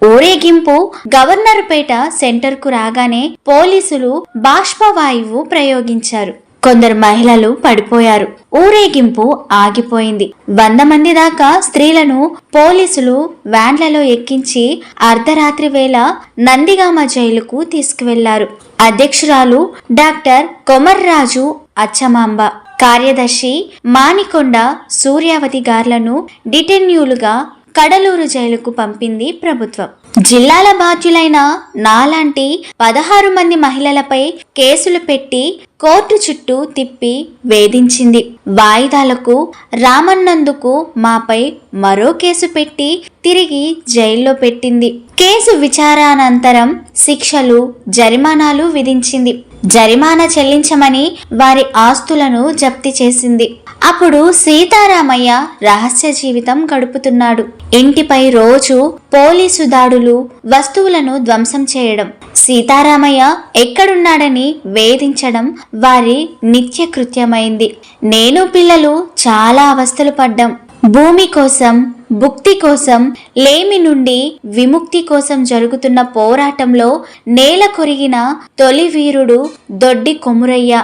ఊరేగింపు గవర్నర్పేట సెంటర్కు రాగానే పోలీసులు బాష్పవాయువు ప్రయోగించారు. కొందరు మహిళలు పడిపోయారు. ఊరేగింపు ఆగిపోయింది. 100 మంది దాకా స్త్రీలను పోలీసులు వ్యాన్లలో ఎక్కించి అర్ధరాత్రి వేళ నందిగామ జైలుకు తీసుకువెళ్లారు. అధ్యక్షురాలు డాక్టర్ కొమర్రాజు అచ్చమాంబ, కార్యదర్శి మానికొండ సూర్యావతి గార్లను డిటెన్యూలుగా కడలూరు జైలుకు పంపింది ప్రభుత్వం. జిల్లాల బాధ్యులైన నాలాంటి 16 మంది మహిళలపై కేసులు పెట్టి కోర్టు చుట్టూ తిప్పి వేధించింది. వాయిదాలకు రామన్నందుకు మాపై మరో కేసు పెట్టి తిరిగి జైల్లో పెట్టింది. కేసు విచారానంతరం శిక్షలు, జరిమానాలు విధించింది. జరిమానా చెల్లించమని వారి ఆస్తులను జప్తి చేసింది. అప్పుడు సీతారామయ్య రహస్య జీవితం గడుపుతున్నాడు. ఇంటిపై రోజు పోలీసు దాడులు, వస్తువులను ధ్వంసం చేయడం, సీతారామయ్య ఎక్కడున్నాడని వేధించడం వారి నిత్య కృత్యమైంది. నేను పిల్లలు చాలా అవస్థలు పడ్డాం. భూమి కోసం, భుక్తి కోసం, లేమి నుండి విముక్తి కోసం జరుగుతున్న పోరాటంలో నేల కొరిగిన తొలి వీరుడు దొడ్డి కొమురయ్య.